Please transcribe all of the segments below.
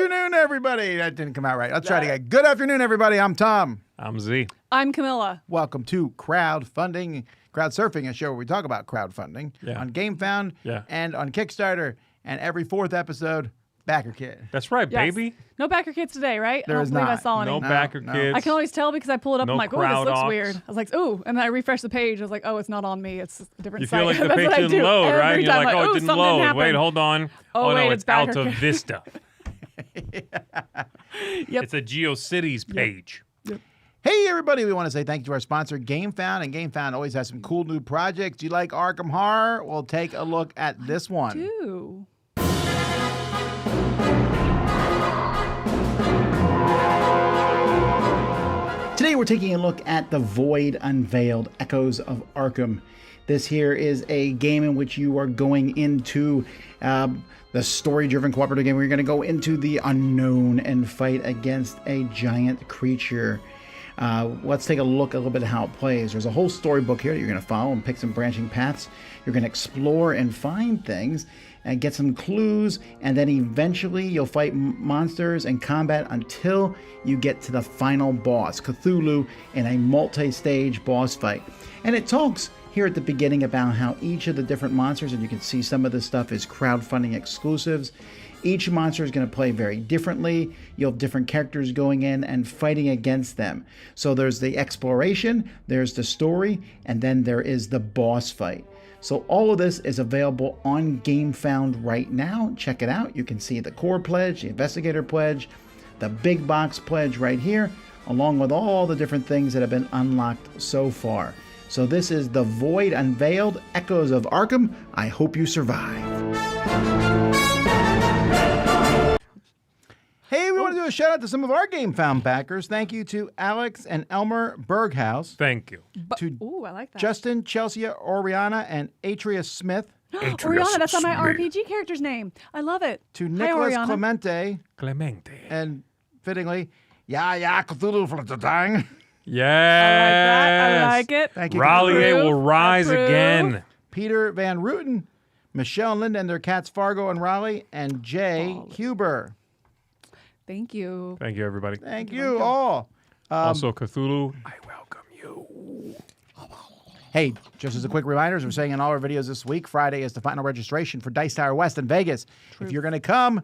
afternoon, everybody. That didn't come out right. Let's try it again. Good afternoon, everybody. I'm Tom. I'm Z. I'm Camilla. Welcome to Crowdsurfing, a show where we talk about crowdfunding on Gamefound and on Kickstarter. And every fourth episode, Backerkit. That's right, baby. No Backerkits today, right? There I is don't believe not. I saw any. No Backerkits. I can always tell because I pull it up and I'm like, oh, this looks Crowd weird. I was like, ooh. And then I refresh the page. I was like, oh, it's not on me. It's a different You site. feel like the That's page what I didn't do load, every right? You're time. like, oh, it didn't something load. happened. Wait, hold on. Oh, no, wait, it's Alta Backerkit. Vista. Yep. It's a GeoCities page. Yep. Hey, everybody. We want to say thank you to our sponsor, Gamefound. And Gamefound always has some cool new projects. Do you like Arkham Horror? We'll take a look at this one. Ooh. Today we're taking a look at The Void Unveiled, Echoes of Arkham. This here is a game in which you are going into the story-driven cooperative game where you're going to go into the unknown and fight against a giant creature. Let's take a look a little bit at how it plays. There's a whole storybook here that you're going to follow and pick some branching paths. You're going to explore and find things and get some clues, and then eventually you'll fight monsters and combat until you get to the final boss, Cthulhu, in a multi-stage boss fight. And it talks here at the beginning about how each of the different monsters, and you can see some of this stuff is crowdfunding exclusives, each monster is going to play very differently. You'll have different characters going in and fighting against them. So there's the exploration, there's the story, and then there is the boss fight. So all of this is available on Gamefound right now. Check it out. You can see the core pledge, the investigator pledge, the big box pledge right here, along with all the different things that have been unlocked so far. So this is The Void Unveiled, Echoes of Arkham. I hope you survive. Hey, we want to do a shout out to some of our Gamefound backers. Thank you to Alex and Elmer Berghaus. Thank you. Ooh, I like that. Justin, Chelsea, Oriana, and Atria Smith. Oriana, that's not my RPG character's name. I love it. To Hi, Nicholas Oriana. Clemente. And fittingly, Cthulhu for the dang. Yes. I like it. Thank you. Raleigh Approve. will rise Approve. again. Peter Van Rooten, Michelle and Linda and their cats Fargo and Raleigh, and Jay Huber. Thank you. Thank you, everybody. Thank you all. Also, Cthulhu, I welcome you. Hey, just as a quick reminder, as we're saying in all our videos this week, Friday is the final registration for Dice Tower West in Vegas. If you're going to come,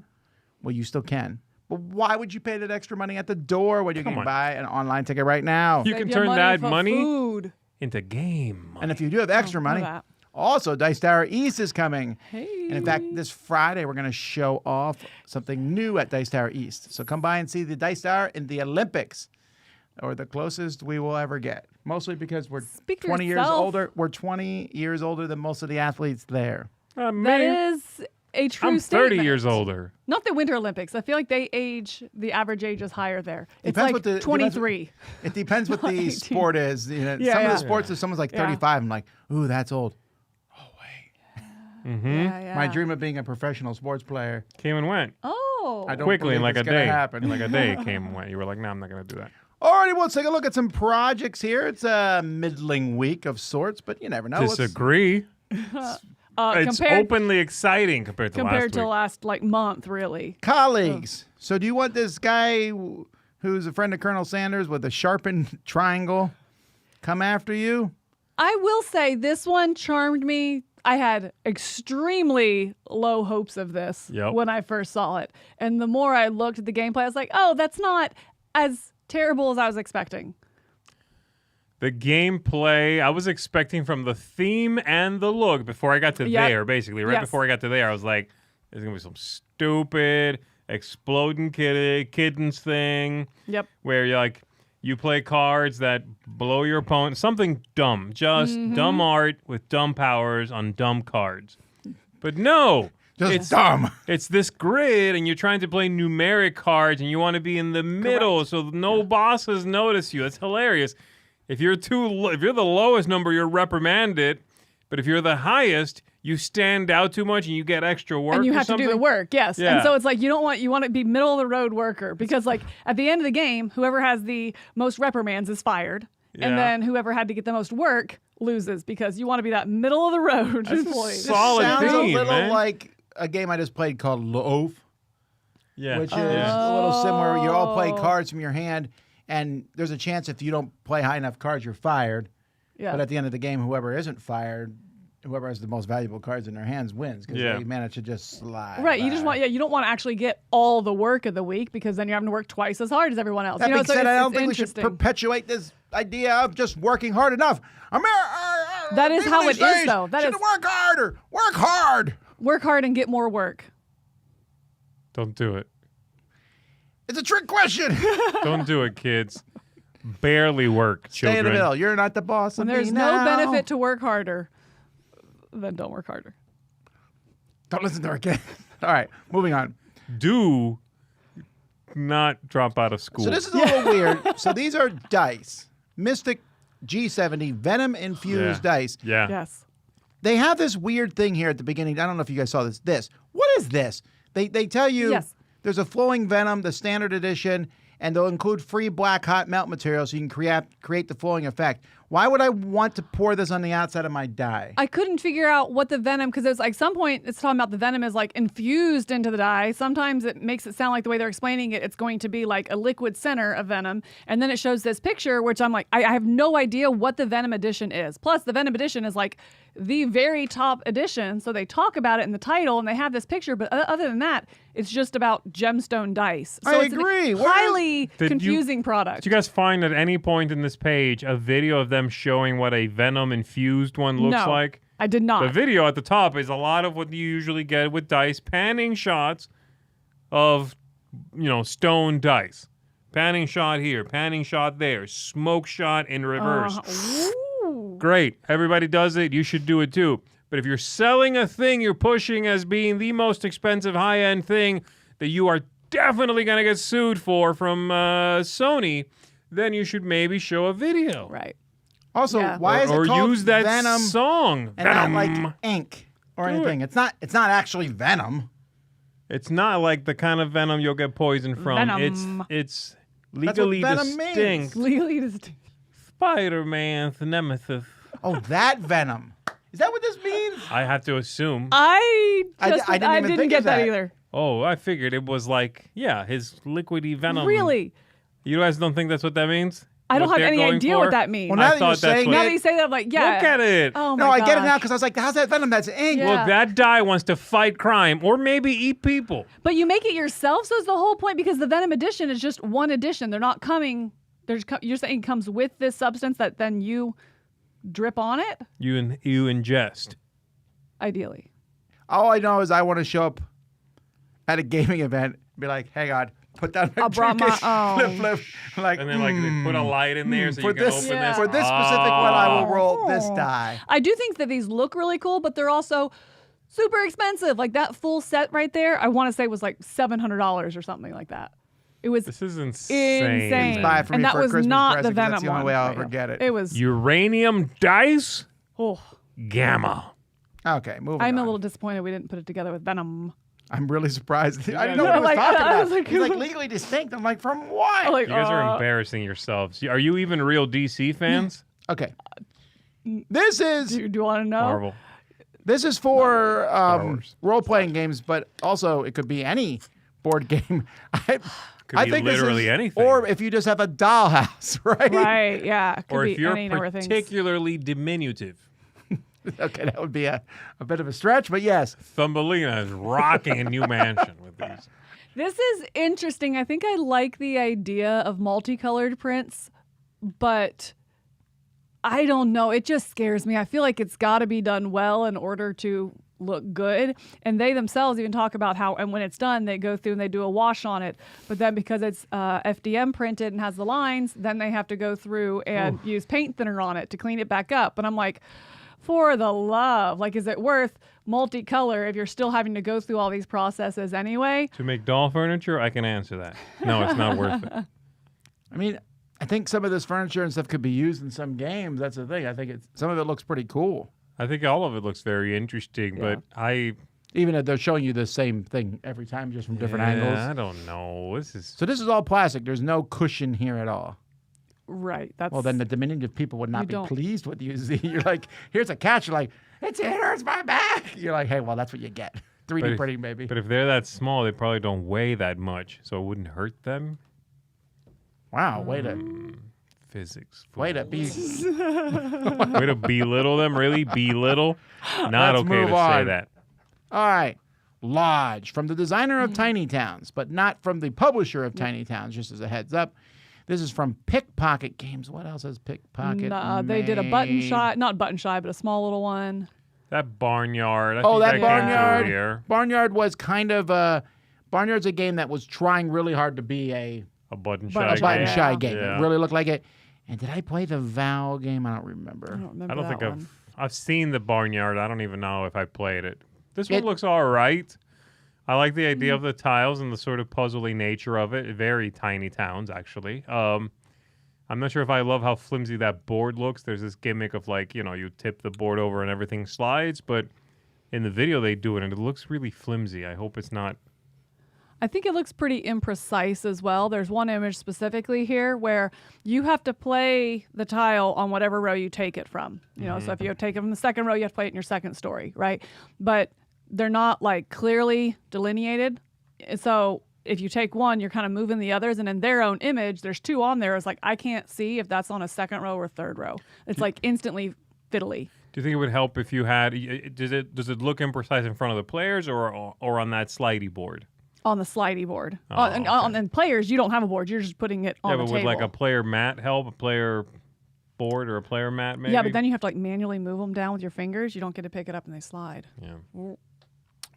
well, you still can. But why would you pay that extra money at the door when you can buy an online ticket right now? You Save can your turn that for money food. into game money. And if you do have extra money, that. also Dice Tower East is coming. Hey. And in fact, this Friday, we're going to show off something new at Dice Tower East. So come by and see the Dice Tower in the Olympics, or the closest we will ever get. Mostly because we're Speak for 20 years yourself. older. We're 20 years older than most of the athletes there. That is a true I'm statement. 30 years older. Not the Winter Olympics. I feel like the average age is higher there. It's Depends like what the- 23. It depends what the 18. sport is. You know, Yeah, some of yeah. the sports, if someone's like Yeah. 35, I'm like, ooh, that's old. Oh, wait. Yeah. My dream of being a professional sports player. Came and went. Oh. I don't Quickly, in believe like a it's gonna day. happen. In like a day, it came and went. You were like, no, I'm not going to do that. Alrighty, well, let's take a look at some projects here. It's a middling week of sorts, but you never know. Disagree. It's compared openly exciting compared to last week. last like month, really. Colleagues. So do you want this guy who's a friend of Colonel Sanders with a sharpened triangle come after you? I will say this one charmed me. I had extremely low hopes of this when I first saw it. And the more I looked at the gameplay, I was like, oh, that's not as terrible as I was expecting. The gameplay, I was expecting from the theme and the look before I got to there, basically. Right before I got to there, I was like, there's going to be some stupid exploding kittens thing. Yep. Where you're like, you play cards that blow your opponent. Something dumb. Just dumb art with dumb powers on dumb cards. But no. It's dumb. It's this grid, and you're trying to play numeric cards, and you want to be in the middle so no bosses notice you. It's hilarious. If you're if you're the lowest number, you're reprimanded. But if you're the highest, you stand out too much and you get extra work. And you have to do the work, yes. Yeah. And so it's like you want to be middle of the road worker because like at the end of the game, whoever has the most reprimands is fired. Yeah. And then whoever had to get the most work loses because you want to be that middle of the road employee. Solid Sounds theme, a little man. like a game I just played called Loaf. which is a little similar. You all play cards from your hand, and there's a chance if you don't play high enough cards, you're fired. Yeah. But at the end of the game, whoever isn't fired, whoever has the most valuable cards in their hands wins because they manage to just slide. Right. You just want, you don't want to actually get all the work of the week because then you're having to work twice as hard as everyone else. That being said, I don't think we should perpetuate this idea of just working hard enough. That is how it is, though. That is work harder. Work hard. Work hard and get more work. Don't do it. It's a trick question. Don't do it, kids. Barely work, children. Stay in the middle. You're not the boss of me now. There's no benefit to work harder. Then don't work harder. Don't listen to her kid. All right, moving on. Do not drop out of school. So this is a little weird. So these are dice. Mystic G70 Venom-Infused dice. Yeah. Yes. They have this weird thing here at the beginning. I don't know if you guys saw this. What is this? They tell you there's a flowing venom, the standard edition, and they'll include free black hot melt material so you can create the flowing effect. Why would I want to pour this on the outside of my die? I couldn't figure out what the venom, because it's like some point it's talking about the venom is like infused into the die. Sometimes it makes it sound like the way they're explaining it, it's going to be like a liquid center of venom. And then it shows this picture, which I'm like, I have no idea what the Venom edition is. Plus the Venom edition is like the very top edition. So they talk about it in the title and they have this picture. But other than that, it's just about gemstone dice. So I it's agree. A highly confusing product. Did you guys find at any point in this page a video of them showing what a Venom-infused one looks like? I did not. The video at the top is a lot of what you usually get with dice, panning shots of, stone dice. Panning shot here, panning shot there, smoke shot in reverse. Great. Everybody does it. You should do it too. But if you're selling a thing you're pushing as being the most expensive high-end thing that you are definitely going to get sued for from Sony, then you should maybe show a video. Right. Also, why is it called use that Venom song and not like ink or anything? It's not actually venom. It's not like the kind of venom you'll get poisoned from. Venom. It's legally distinct. Legally distinct. Spider-Man's nemesis. Oh, that Venom. Is that what this means? I have to assume. I didn't even get that either. Oh, I figured it was like, his liquidy venom. Really? You guys don't think that's what that means? I don't have any idea what that means. Well, now that you say that, I'm like, yeah. Look at it. Oh my No, I get it gosh. now because I was like, how's that venom? That's ink. Yeah. Look, that die wants to fight crime or maybe eat people. But you make it yourself, so it's the whole point, because the Venom edition is just one edition. They're not coming. You're saying it comes with this substance that then you drip on it? You ingest. Ideally. All I know is I want to show up at a gaming event and be like, hey, God, put down my brought my own. flip. Like, And then they put a light in there so you can open this. For this specific one, I will roll this die. I do think that these look really cool, but they're also super expensive. Like that full set right there, I want to say was like $700 or something like that. It was This is insane. Please buy it for me and that for a was Christmas not present, the 'cause Venom that's the only one. way I'll ever get it. It was Uranium dice? Oh. Gamma. Okay, moving on. I'm a little disappointed we didn't put it together with Venom. I'm really surprised. I didn't know Yeah, what he was talking I about. was like, He's like legally distinct. I'm like, from what? Like, You guys are embarrassing yourselves. Are you even real DC fans? Okay. This is do you want to know? Marvel. This is for role-playing games, but also it could be any board game. Could be literally anything. Or if you just have a dollhouse, right? Right, yeah. Could Or be if you're any number of things. particularly diminutive. Okay, that would be a bit of a stretch, but yes. Thumbelina is rocking a new mansion with these. This is interesting. I think I like the idea of multicolored prints, but I don't know. It just scares me. I feel like it's got to be done well in order to look good. And they themselves even talk about how, and when it's done, they go through and they do a wash on it. But then because it's FDM printed and has the lines, then they have to go through and use paint thinner on it to clean it back up. And I'm like, for the love, like, is it worth multicolor if you're still having to go through all these processes anyway? To make doll furniture, I can answer that. No, it's not worth it. I mean, I think some of this furniture and stuff could be used in some games. That's the thing. I think some of it looks pretty cool. I think all of it looks very interesting, but even if they're showing you the same thing every time, just from different angles. I don't know. So this is all plastic. There's no cushion here at all. Right. That's Well, then the diminutive people would not be pleased with you. You're like, here's a catch. You're like, it hurts my back. You're like, hey, well, that's what you get. 3D printing, baby. But if they're that small, they probably don't weigh that much, so it wouldn't hurt them. Wow, Physics. Way to be. Way to belittle them, really? Belittle? Not Let's okay move to on. say that. All right. Lodge, from the designer of Tiny Towns, but not from the publisher of Tiny Towns, just as a heads up. This is from Pickpocket Games. What else has Pickpocket They did a button made? shot, not button shy, but a small little one. That Barnyard. I Oh, think that came through Barnyard. here. Barnyard was kind of a... Barnyard's a game that was trying really hard to be a A button Button shy shy, game. shy game. Yeah. It really looked like it. And did I play the Vow game? I don't remember. I don't remember I don't that think one. I've seen the Barnyard. I don't even know if I played it. This one It- looks all right. I like the idea of the tiles and the sort of puzzly nature of it. Very Tiny Towns, actually. I'm not sure if I love how flimsy that board looks. There's this gimmick of like, you tip the board over and everything slides, but in the video they do it and it looks really flimsy. I hope it's not. I think it looks pretty imprecise as well. There's one image specifically here where you have to play the tile on whatever row you take it from. So if you take it from the second row, you have to play it in your second story, right? But they're not like clearly delineated. So if you take one, you're kind of moving the others, and in their own image, there's two on there. It's like, I can't see if that's on a second row or third row. It's like instantly fiddly. Do you think it would help if you had? Does it look imprecise in front of the players or on that slidey board? On the slidey board. Oh, And players, you don't have a board. You're just putting it on Yeah, the but table. would like a player mat help? A player board or a player mat maybe? Yeah, but then you have to like manually move them down with your fingers. You don't get to pick it up and they slide. Yeah.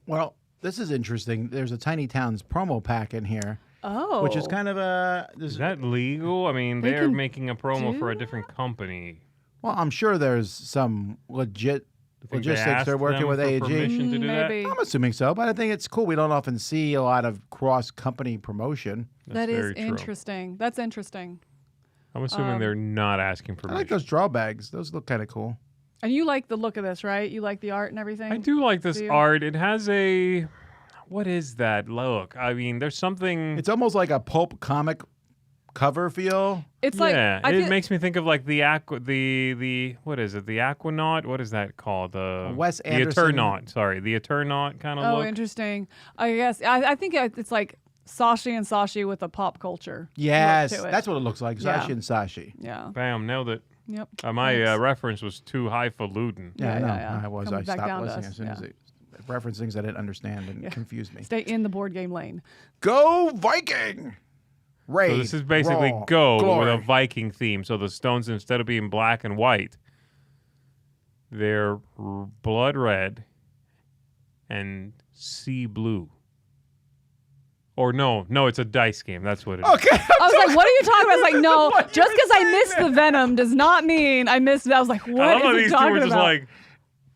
Well, this is interesting. There's a Tiny Towns promo pack in here, Oh. which is kind of a. Is that legal? I mean, They they're can making a promo for a do different company. Well, I'm sure there's some Think they logistics. asked They're working them with for AEG. permission to do that? Maybe. I'm assuming so, but I think it's cool. We don't often see a lot of cross-company promotion. That's That is very true. interesting. That's interesting. I'm assuming they're not asking for I like those draw bags. Those look kind of cool. And you like the look of this, right? You like the art and everything? I do like this Do you? art. It has a. What is that look? I mean, there's something. It's almost like a pulp comic cover feel. It's like yeah, I it feel, makes me think of like the what is it? The Aquanaut? What is that called? Wes the Anderson. Eternaut. Sorry, the Eternaut kind of Oh, look. interesting. I guess I think it's like Sashi and Sashi with a pop culture. Yes, look to it. that's what it looks like. Yeah. Sashi and Sashi. Yeah. Bam, nailed it. Yep. My Thanks. reference was too highfalutin. Yeah, I know. yeah. I was. Comes I back stopped down to listening us, as soon as yeah. it referenced things I didn't understand and confused me. Stay in the board game lane. Go Viking! Raid. So this is basically Raw, Go glory. with a Viking theme. So the stones, instead of being black and white, they're blood red and sea blue. Or no, it's a dice game. That's what it is. Okay. I was like, what are you talking about? I was like, no, What just you because I saying missed the Venom does not mean I missed it. I was like, I what love how is he these two talking were just about? like,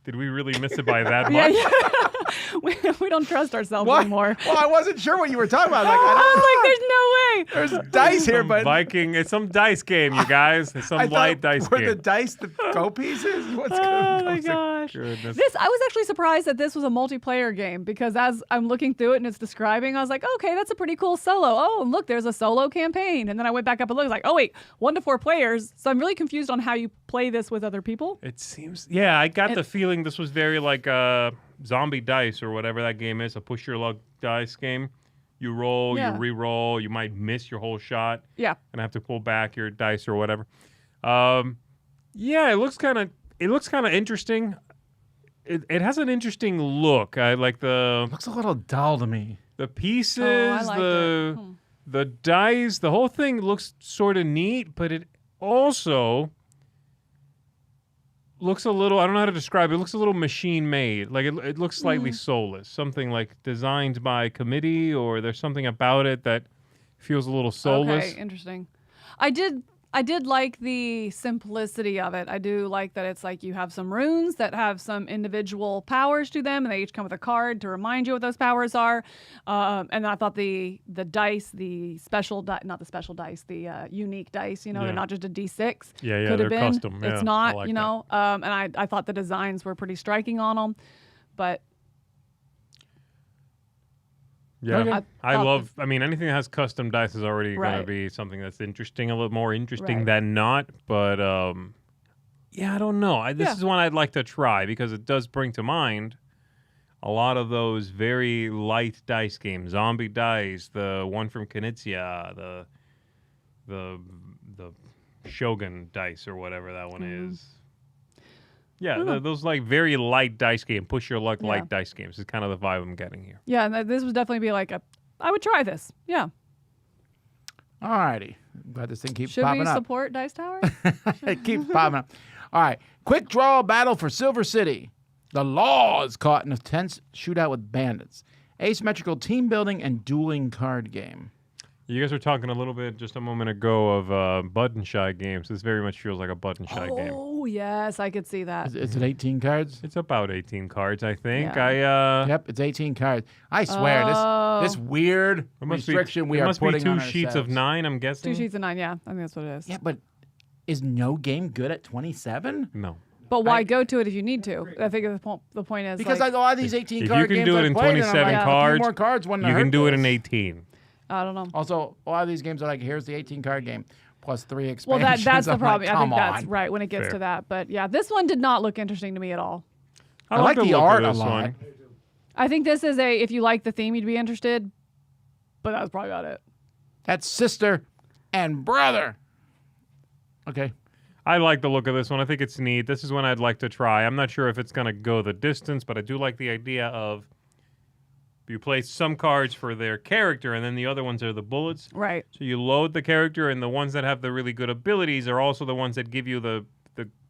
did we really miss it by that yeah, much? yeah. we don't trust ourselves What? anymore. Well, I wasn't sure what you were talking about. Like, I was like, there's no way. there's dice here, but Viking, it's some dice game, you guys. It's some I light thought dice were game. the dice the go pieces? What's Oh going my on? gosh. Goodness. I was actually surprised that this was a multiplayer game because as I'm looking through it and it's describing, I was like, okay, that's a pretty cool solo. Oh, and look, there's a solo campaign. And then I went back up and looked like, oh wait, 1 to 4 players. So I'm really confused on how you play this with other people. It seems, yeah, I got the feeling this was very like zombie dice or whatever that game is, a push your luck dice game. You roll, Yeah. you re-roll, you might miss your whole shot Yeah. and have to pull back your dice or whatever. Yeah, it looks kind of interesting. It has an interesting look. I like Looks a little dull to me. the pieces, liked it. the dice, the whole thing looks sort of neat, but it also looks a little, I don't know how to describe it. It looks a little machine made. Like it looks slightly soulless. Something like designed by committee, or there's something about it that feels a little soulless. Okay, interesting. I did like the simplicity of it. I do like that it's like you have some runes that have some individual powers to them, and they each come with a card to remind you what those powers are. And then I thought the dice, the special not the special dice, the unique dice, Yeah. they're not just a D6. Yeah, Could they're have been. custom. Yeah, It's I not, like and I thought the designs were pretty striking on them. But Yeah, Okay. I thought love. I mean, anything that has custom dice is already going to Right. be something that's interesting, a little more interesting Right. than not. But yeah, I don't know. This Yeah. is one I'd like to try because it does bring to mind a a lot of those very light dice games, Zombie Dice, the one from Knizia, the Shogun Dice or whatever that one is. Yeah, those like very light dice game, push your luck light dice games is kind of the vibe I'm getting here. Yeah, and this would definitely be like I would try this. Yeah. All righty. Glad this thing keeps Should popping we up. support Dice Tower? It keeps popping up. All right. Quick draw battle for Silver City. The law is caught in a tense shootout with bandits. Asymmetrical team building and dueling card game. You guys were talking a little bit just a moment ago of button shy games. This very much feels like a button shy game. Oh, yes, I could see that. Is it 18 cards? It's about 18 cards, I think. Yeah. Yep, it's 18 cards. I swear, this weird restriction we are putting on It must be 2 sheets of 9, I'm guessing. 2 sheets of 9, yeah. I think that's what it is. Yeah, but is no game good at 27? No. But why go to it if you need to? I think the point is because like, a lot of these 18 if card you can games do it I in played, and I'm 27 like, cards, a few more cards wouldn't you hurt can do it this. in 18. I don't know. Also, a lot of these games are like, here's the 18 card game plus 3 Well, expansions. that's the I'm problem. Like, I think come that's on. right when it gets Fair. to that. But yeah, this one did not look interesting to me at all. I like the look art of a this lot. one. I think this is if you like the theme, you'd be interested. But that was probably about it. That's sister and brother. Okay. I like the look of this one. I think it's neat. This is one I'd like to try. I'm not sure if it's going to go the distance, but I do like the idea of you play some cards for their character, and then the other ones are the bullets. Right. So you load the character, and the ones that have the really good abilities are also the ones that give you the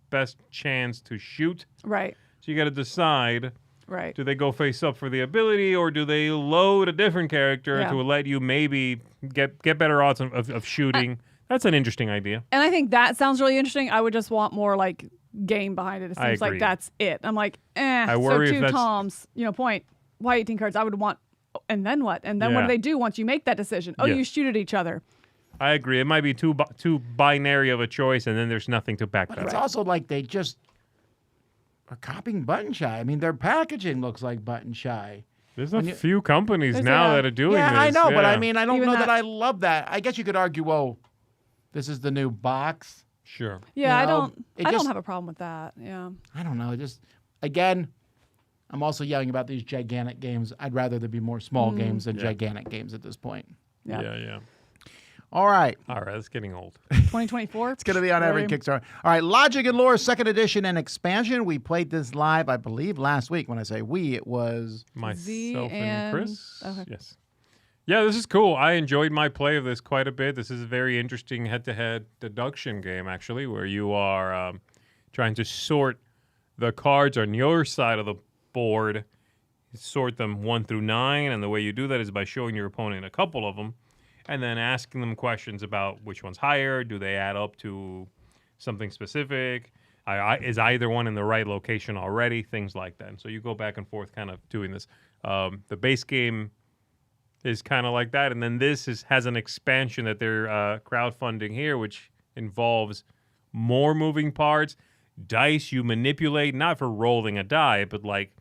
best chance to shoot. Right. So you got to decide, Right. do they go face up for the ability, or do they load a different character to let you maybe get better odds of shooting? That's an interesting idea. And I think that sounds really interesting. I would just want more like game behind it. It I seems like agree. that's it. I'm like, I worry so if 2 that's- toms, point. Why 18 cards? I would want, and then what? And then what do Yeah. they do once you make that decision? Oh, Yeah. you shoot at each other. I agree. It might be too binary of a choice, and then there's nothing to back But that it's up. also like they just are copying Button Shy. I mean, their packaging looks like Button Shy. There's a few companies There's now a- that are doing Yeah, this. I know, but yeah. I mean, I don't Even know that that- I love that. I guess you could argue, well, this is the new box. Sure. Yeah, You know, I it don't just- have a problem with that. Yeah. I don't know. It just, again, I'm also yelling about these gigantic games. I'd rather there be more small games than gigantic games at this point. Yeah. Yeah. All right. All right, that's getting old. 2024. It's going to be on every Kickstarter. All right, Logic and Lore 2nd edition and expansion. We played this live, I believe, last week. When I say we, it was... Myself and and- Chris. okay. Yes. Yeah, this is cool. I enjoyed my play of this quite a bit. This is a very interesting head-to-head deduction game, actually, where you are trying to sort the cards on your side of the board, sort them 1 through 9, and the way you do that is by showing your opponent a couple of them, and then asking them questions about which one's higher, do they add up to something specific, is either one in the right location already, things like that. And so you go back and forth kind of doing this. The base game is kind of like that, and then this has an expansion that they're crowdfunding here, which involves more moving parts, dice you manipulate, not for rolling a die, but like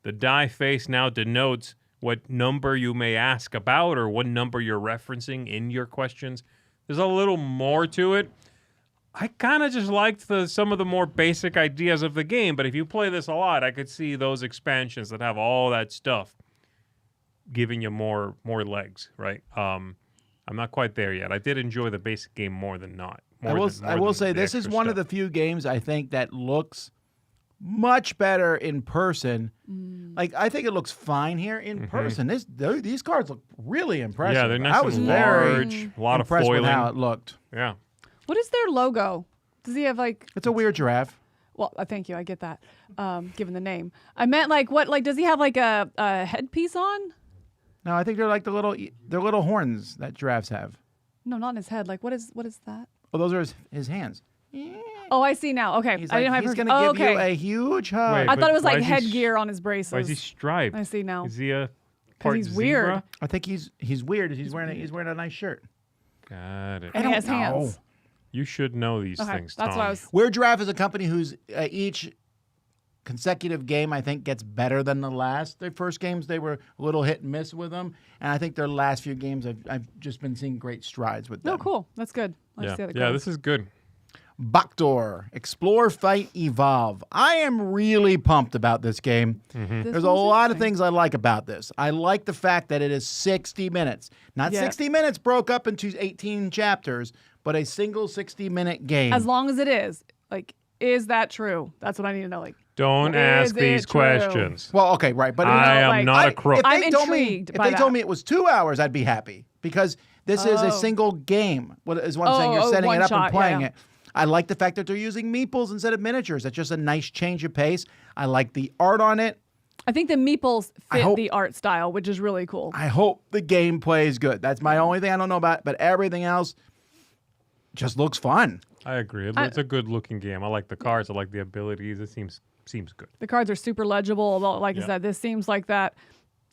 the die face now denotes what number you may ask about or what number you're referencing in your questions. There's a little more to it. I kind of just liked some of the more basic ideas of the game, but if you play this a lot, I could see those expansions that have all that stuff giving you more legs, right? I'm not quite there yet. I did enjoy the basic game more than not. I will say this is one of the few games I think that looks much better in person. Like, I think it looks fine here in person. These cards look really impressive. Yeah, they're nice I was and very large, a lot of impressed with foiling. how it looked. Yeah. What is their logo? Does he have like? It's a weird giraffe. Well, thank you. I get that. Given the name, I meant like what? Like, does he have like a headpiece on? No, I think they're like they're little horns that giraffes have. No, not in his head. Like, what is that? Oh, those are his hands. Oh, I see now. Okay, He's I didn't have. he's her- going to give okay. you a huge hug. Wait, I but thought it was why like is he headgear on his braces. Why is he striped? I see now. Is he a part he's zebra? weird. I think he's weird. He's wearing a nice shirt. Got it. And he has hands. You should know these Okay, things, that's Tom. why I was. Weird Giraffe is a company whose each consecutive game, I think, gets better than the last. Their first games, they were a little hit and miss with them. And I think their last few games, I've just been seeing great strides with them. No, cool. That's good. Let's see how that Yeah, goes. this is good. Boktor, Explore, Fight, Evolve. I am really pumped about this game. There's a lot of things I like about this. I like the fact that it is 60 minutes. Not 60 minutes broke up into 18 chapters, but a single 60-minute game. As long as it is. Like, is that true? That's what I need to know. Like, don't ask these questions. Well, okay, right. But I am not a crook. I'm intrigued by If they told me it was 2 hours, I'd be happy. Because this is a single game. What is what I'm saying? You're setting it up and playing it. I like the fact that they're using meeples instead of miniatures. That's just a nice change of pace. I like the art on it. I think the meeples fit the art style, which is really cool. I hope the gameplay is good. That's my only thing I don't know about. But everything else just looks fun. I agree. It's a good-looking game. I like the cards. I like the abilities. It seems good. The cards are super legible. Although, like I said, this seems like that.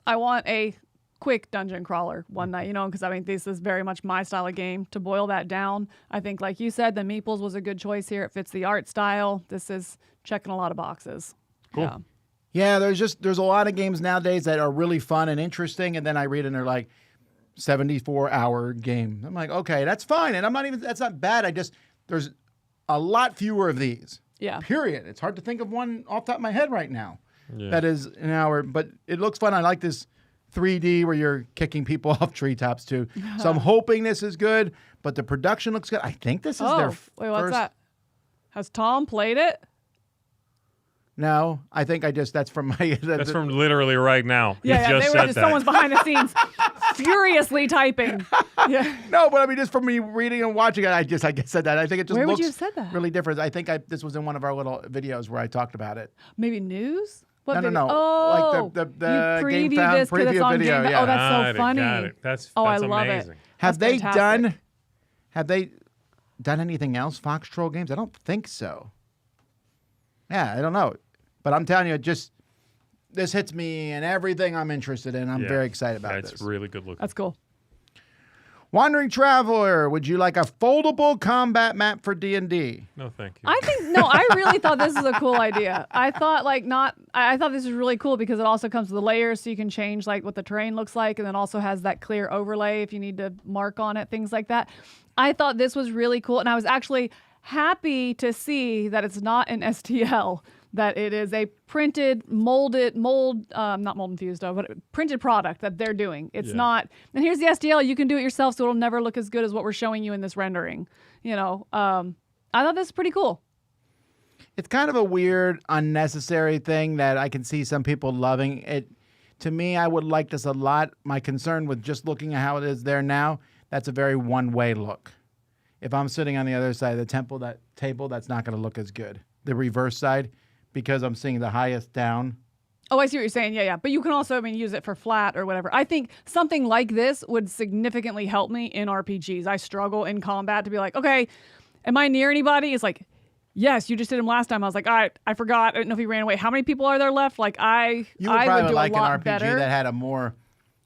I want a quick dungeon crawler one night, because I mean, this is very much my style of game. To boil that down, I think, like you said, the meeples was a good choice here. It fits the art style. This is checking a lot of boxes. Cool. Yeah, there's a lot of games nowadays that are really fun and interesting, and then I read and they're like 74-hour game. I'm like, okay, that's fine, and that's not bad. There's a lot fewer of these. Yeah. Period. It's hard to think of one off the top of my head right now. Yeah. That is an hour, but it looks fun. I like this 3D where you're kicking people off treetops too. So I'm hoping this is good, but the production looks good. I think this is their wait, what's that? Has Tom played it? No, I think that's from my... That's from literally right now. Yeah, someone's behind the scenes furiously typing. Yeah. No, but I mean, just from me reading and watching it, I said that. I think it just Where looks would you have said that? Really different. I think this was in one of our little videos where I talked about it. Maybe news? What No. Oh, like the you previewed Gamefound this because it's on video. Game. Yeah. Oh, that's so funny. Got it. That's I love amazing. it. Have they fantastic. done anything else, Fox Troll Games? I don't think so. Yeah, I don't know. But I'm telling you, this hits me and everything I'm interested in. I'm very excited about this. That's really good looking. That's cool. Wandering Traveler, would you like a foldable combat map for D&D? No, thank you. I really thought this was a cool idea. I thought this was really cool because it also comes with the layers so you can change like what the terrain looks like, and then also has that clear overlay if you need to mark on it, things like that. I thought this was really cool, and I was actually happy to see that it's not an STL, that it is a printed, not mold-infused, but printed product that they're doing. It's not, and here's the STL, you can do it yourself, so it'll never look as good as what we're showing you in this rendering. I thought this was pretty cool. It's kind of a weird, unnecessary thing that I can see some people loving. It, to me, I would like this a lot. My concern with just looking at how it is there now, that's a very one-way look. If I'm sitting on the other side of the table, that's not going to look as good. The reverse side, because I'm seeing the highest down. Oh, I see what you're saying. Yeah. But you can also, use it for flat or whatever. I think something like this would significantly help me in RPGs. I struggle in combat to be like, okay, am I near anybody? It's like, yes, you just did him last time. I was like, all right, I forgot. I don't know if he ran away. How many people are there left? Like, you would probably like an RPG that had a more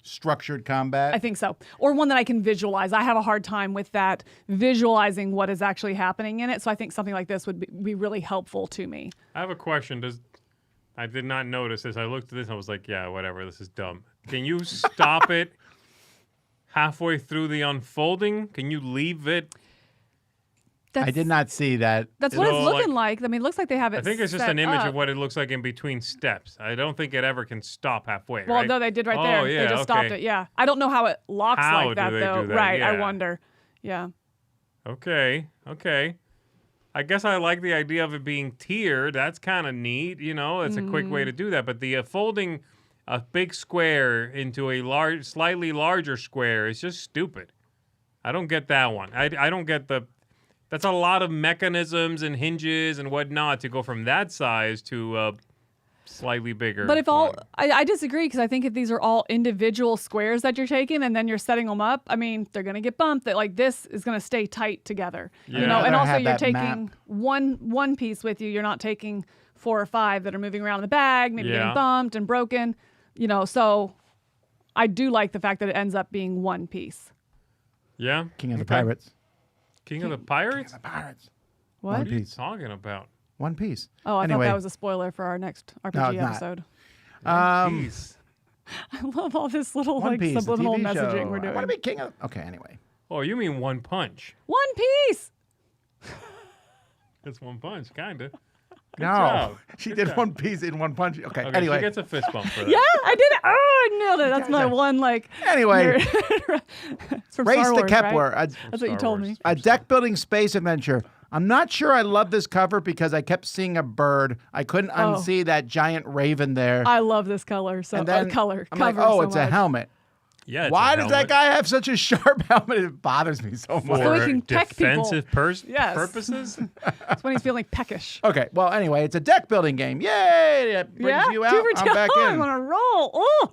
structured combat. I think so. Or one that I can visualize. I have a hard time with that, visualizing what is actually happening in it. So I think something like this would be really helpful to me. I have a question. I did not notice this. I looked at this and I was like, yeah, whatever. This is dumb. Can you stop it halfway through the unfolding? Can you leave it? I did not see that. That's what it's looking like. I mean, it looks like they have it. I think it's just an image of what it looks like in between steps. I don't think it ever can stop halfway. Well, no, they did right there. Yeah, they just stopped it. Yeah. I don't know how it locks like that, though. Do that? Right. Yeah. I wonder. Yeah. Okay. I guess I like the idea of it being tiered. That's kind of neat. It's a quick way to do that. But the folding a big square into a slightly larger square is just stupid. I don't get that one. I don't get the... That's a lot of mechanisms and hinges and whatnot to go from that size to slightly bigger. But I disagree, because I think if these are all individual squares that you're taking and then you're setting them up, I mean, they're going to get bumped. That like this is going to stay tight together. Yeah. And also you're taking one piece with you. You're not taking 4 or 5 that are moving around in the bag, maybe getting bumped and broken. So I do like the fact that it ends up being one piece. Yeah. King of the Pirates. King of the Pirates? King of the Pirates. What? What are you talking about? One Piece. Oh, I thought that was a spoiler for our next RPG episode. One Piece. I love all this little One Piece, subliminal TV messaging show. we're doing. I want to be king of... Okay, anyway. Oh, you mean One Punch? One Piece! That's one punch, kind of. No, job. she did one piece in one punch. Okay, Okay, anyway. she gets a fist bump for that. Yeah, I did it. Oh, I nailed it. That's my one, like... Anyway. It's from Race Star to Wars, Kepler. right? That's what you told me. A deck-building space adventure. I'm not sure I love this cover because I kept seeing a bird. I couldn't unsee that giant raven there. I love this color. So and then cover. I'm like, oh, so it's much. a helmet. Yeah. Why does that guy have such a sharp helmet? It bothers me so much. So he For can peck people. defensive Yes. purposes? That's when he's feeling peckish. Okay, well, anyway, it's a deck-building game. Yay! It brings you out. 2 for 2. I'm back I'm in. on a roll. Oh,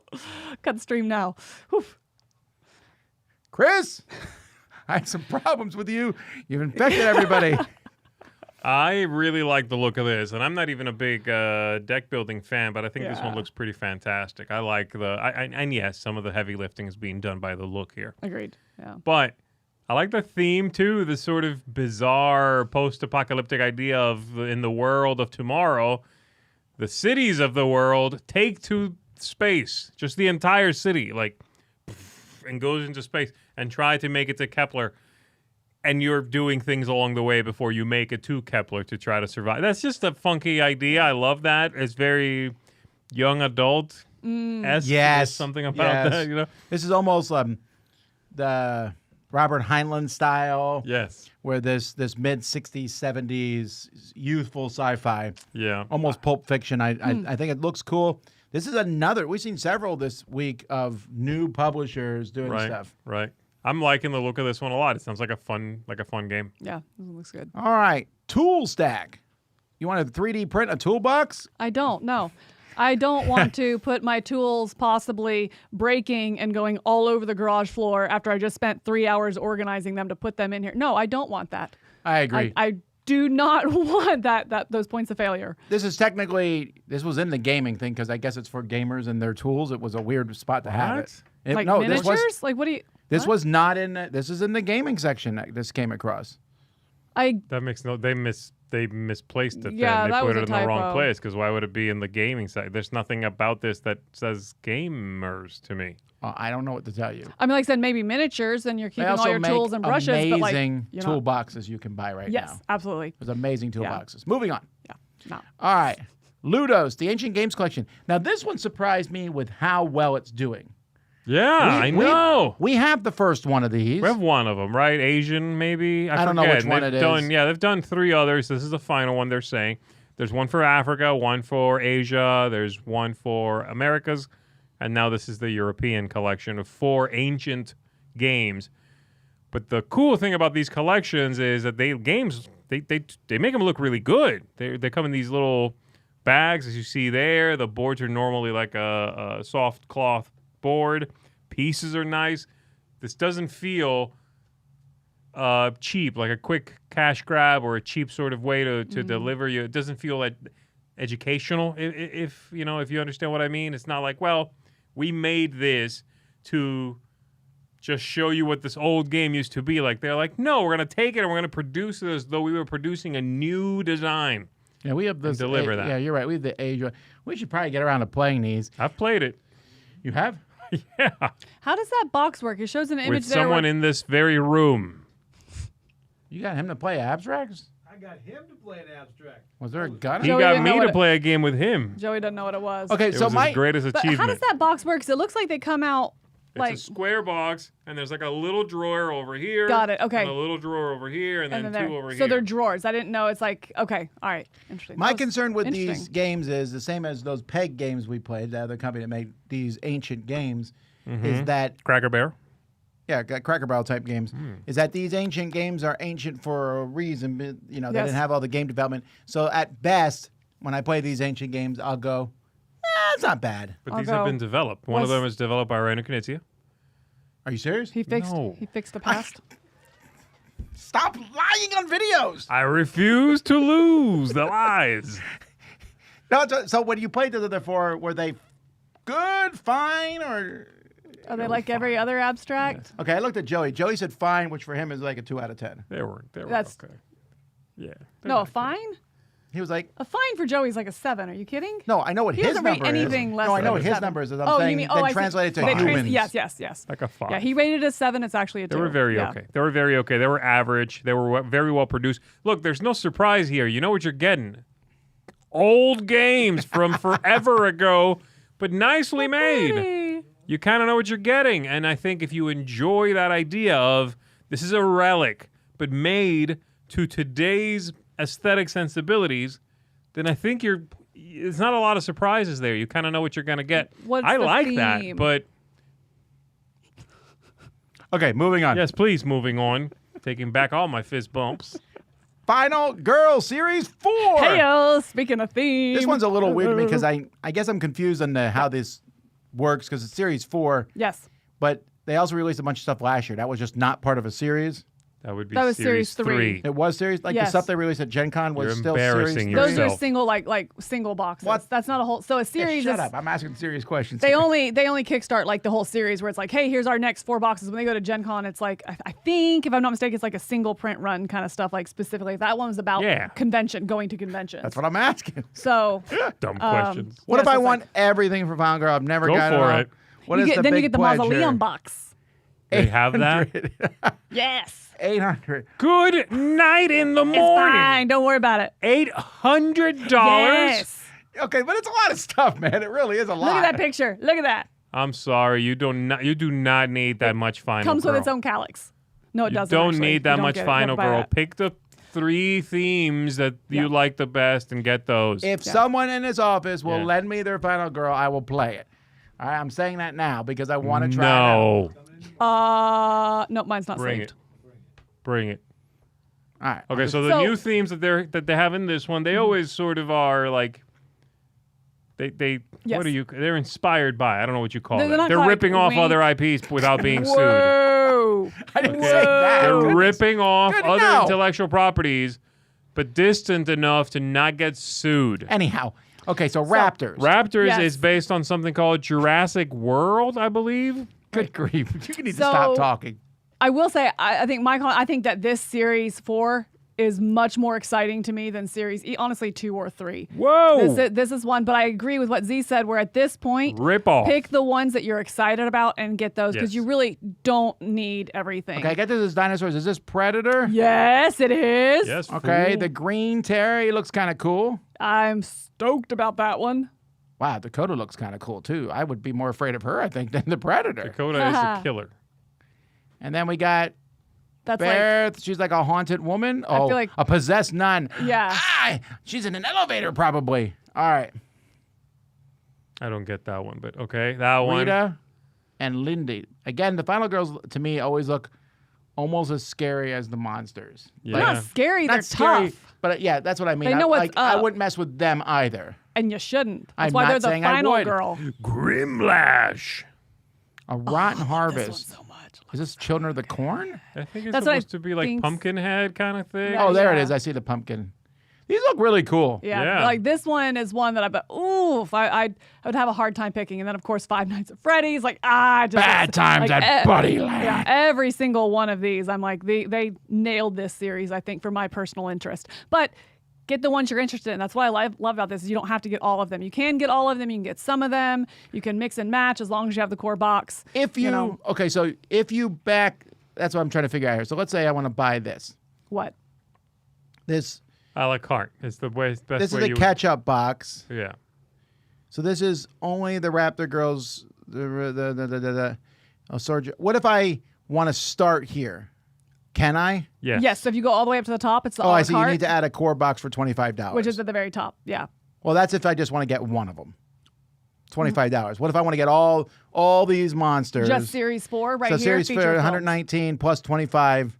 cut the stream now. Whew. Chris, I have some problems with you. You've infected everybody. I really like the look of this, and I'm not even a big deck building fan, but I think this one Yeah. looks pretty fantastic. I like and yes, some of the heavy lifting is being done by the look here. Agreed. Yeah. But I like the theme too, the sort of bizarre post-apocalyptic idea of in the world of tomorrow, the cities of the world take to space, just the entire city, like, and goes into space and try to make it to Kepler. And you're doing things along the way before you make it to Kepler to try to survive. That's just a funky idea. I love that. It's very young adult. Yes. There's something about that, you know? This is almost the Robert Heinlein style. Yes. Where this mid-60s, 70s youthful sci-fi. Yeah. Almost Pulp Fiction. I think it looks cool. This is we've seen several this week of new publishers doing stuff. Right. I'm liking the look of this one a lot. It sounds like a fun game. Yeah. This one looks good. All right. Toolstack. You want to 3D print a toolbox? I don't. No. I don't want to put my tools possibly breaking and going all over the garage floor after I just spent 3 hours organizing them to put them in here. No, I don't want that. I agree. I do not want those points of failure. This was in the gaming thing because I guess it's for gamers and their tools. It was a weird spot to have it. Like no, miniatures? Like what do you... This what? was not in. This is in the gaming section. That this came across. That makes no. They misplaced it. Yeah, then. They that put was it a in the wrong typo. place. Because why would it be in the gaming side? There's nothing about this that says gamers to me. I don't know what to tell you. I mean, like I said, maybe miniatures, and you're They keeping all also your make tools and brushes. But like, amazing you're not- toolboxes you can buy right now. Yes, absolutely. There's amazing toolboxes. Moving on. Yeah. No. All right. LUDOS, the Ancient Games Collection. Now, this one surprised me with how well it's doing. Yeah, I know. We have the first one of these. We have one of them, right? Asian, maybe? I don't know which one it is. Yeah, they've done 3 others. This is the final one they're saying. There's one for Africa, one for Asia, there's one for Americas, and now this is the European collection of 4 ancient games. But the cool thing about these collections is that they make them look really good. They come in these little bags, as you see there. The boards are normally like a soft cloth board. Pieces are nice. This doesn't feel cheap, like a quick cash grab or a cheap sort of way to deliver you. It doesn't feel like educational, if you understand what I mean. It's not like, well, we made this to just show you what this old game used to be like. They're like, no, we're going to take it and we're going to produce it as though we were producing a new design. Yeah, we have this. Deliver that. Yeah, you're right. We have the age. We should probably get around to playing these. I've played it. You have? Yeah. How does that box work? It shows an image With there. someone in this very room. You got him to play abstracts? I got him to play an abstract. Was there a gun? He Joey got didn't know me what to it- play a game with him. Joey doesn't know what it was. Okay, It so was my his greatest But achievement. how does that box work? 'Cause it looks like they come out It's like a square box, and there's like a little drawer over here. Got it, okay. And a little drawer over here, and, then there. 2 over So here. they're drawers. I didn't know. It's like, okay, all right, interesting. My That was concern with these interesting. games is the same as those PEG games we played, the other company that made these ancient games, is that, Cracker Barrel. yeah, Cracker Barrel type games, is that these ancient games are ancient for a reason. They Yes. didn't have all the game development. So at best, when I play these ancient games, I'll go, it's not bad. But I'll these have go. been developed. One of Was- them is developed by Rainer Knizia. Are you serious? He fixed. No. He fixed the past. Stop lying on videos. I refuse to lose the lies. No, so when you played the other 4, were they good, fine, or? Are they like every other abstract? Okay, I looked at Joey. Joey said fine, which for him is like a 2 out of 10. They were That's- okay. Yeah. No, fine. He was like, A fine for Joey's like a 7. Are you kidding? no, I know what He his doesn't rate number is. anything less No, I know than what a his 7. number is. As I'm Oh, you saying, mean- then I see. translate it to They humans. yes. Like a 5. Yeah, he rated a 7. It's actually a 2. They were very okay. They were very okay. They were average. They were very well produced. Look, there's no surprise here. You know what you're getting. Old games from forever ago, but nicely made. Pretty. You kind of know what you're getting. And I think if you enjoy that idea of this is a relic, but made to today's aesthetic sensibilities, then I think it's not a lot of surprises there. You kind of know what you're going to get. What's I the like that, theme? but Okay, moving on. yes, please, moving on. Taking back all my fist bumps. Final Girl Series 4. Heyo, speaking of theme. This one's a little weird to me because I guess I'm confused on how this works because it's Series 4, Yes. but they also released a bunch of stuff last year. That was just not part of a series. That would be That was series series 3. It was series, like the Yes. stuff they released at Gen Con was You're still embarrassing series. yourself. Those are single like single boxes. What? That's not a whole. So a Yeah, series shut is up! I'm asking serious questions. they here. only kickstart like the whole series where it's like, hey, here's our next 4 boxes. When they go to Gen Con, it's like I think if I'm not mistaken, it's like a single print run kind of stuff. Like specifically, that one was about going to conventions. That's what I'm asking. So Dumb questions. What Yes, if I it's want like- everything from Final Girl? I've never Go got for all. it. What you is get, the then you big get the pledge mausoleum here? box. They have that? 800. Yes. 800. Good night in the It's morning. fine. Don't worry about it. $800? Yes. Okay, but it's a lot of stuff, man. It really is a lot. Look at that picture. Look at that. I'm sorry. You do not need that much Final Comes Girl. with its own calyx. No, it You doesn't. don't actually. need You that don't much get it. Final Don't buy Girl. that. Pick the 3 themes that you like the best and get those. If someone in his office will Yeah. lend me their Final Girl, I will play it. All right, I'm saying that now because I want to try it out. No. No, mine's not Bring saved. it. Bring it. All right. Okay, so the So- new themes that they have in this one, they always sort of are like they Yes. what are you? They're inspired by. I don't know what you call They're it. not They're like ripping off wink. other IPs without being sued. Whoa. I didn't Okay? say that. They're Goodness. ripping off Good to other know. intellectual properties, but distant enough to not get sued. Anyhow, okay, so Raptors. Raptors Yes. is based on something called Jurassic World, I believe. Good grief. You need to So- stop talking. I will say, I think, Michael, I think that this series 4 is much more exciting to me than series, honestly, 2 or 3. Whoa! This is one, but I agree with what Z said, where at this point, Rip off. pick the ones that you're excited about and get those because Yes. you really don't need everything. Okay, I get this as dinosaurs. Is this Predator? Yes, it is. Yes. Okay, fool. the green Terry looks kind of cool. I'm stoked about that one. Wow, Dakota looks kind of cool too. I would be more afraid of her, I think, than the Predator. Dakota is a killer. And then we got That's like, Bear. She's like a haunted woman. Oh, feel like- a possessed nun. yeah. Ah, she's in an elevator probably. All right. I don't get that one, but okay, that one. Rita and Lindy. Again, the Final Girls to me always look almost as scary as the monsters. Yeah. They're not scary. They're Not scary, tough. but yeah, that's what I mean. They know what's like, I up. wouldn't mess with them either. And you shouldn't. That's I'm why not they're the saying I final would. girl. Grimlash. A rotten This one harvest. so much. Is this Children of the Corn? I think it's That's what I supposed to be like think. Pumpkinhead kind of thing. Right. Oh, there it Yeah. is. I see the pumpkin. These look really cool. Yeah, Yeah. like this one is one that I bet, oof, I would have a hard time picking. And then, of course, Five Nights at Freddy's. Like, just Bad times like, at Buddyland. Yeah, every single one of these, I'm like, they nailed this series, I think, for my personal interest. But get the ones you're interested in. That's what I love about this is you don't have to get all of them. You can get all of them. You can get some of them. You can mix and match as long as you have the core box. If you, know. okay, so if you back, that's what I'm trying to figure out here. So let's say I want to buy this. What? This A la carte. It's the best this way is a you catch-up box. Yeah. So this is only the Raptor Girls. What if I want to start here? Can I? Yes. Yes, so if you go all the way up to the top, it's the Oh, a la I see. You carte, need to add a core box for $25. which is at the very top. Yeah. Well, that's if I just want to get one of them. $25. What if I want to get all these monsters? Just Series 4 right so here. Series feature 4, films. 119 plus 25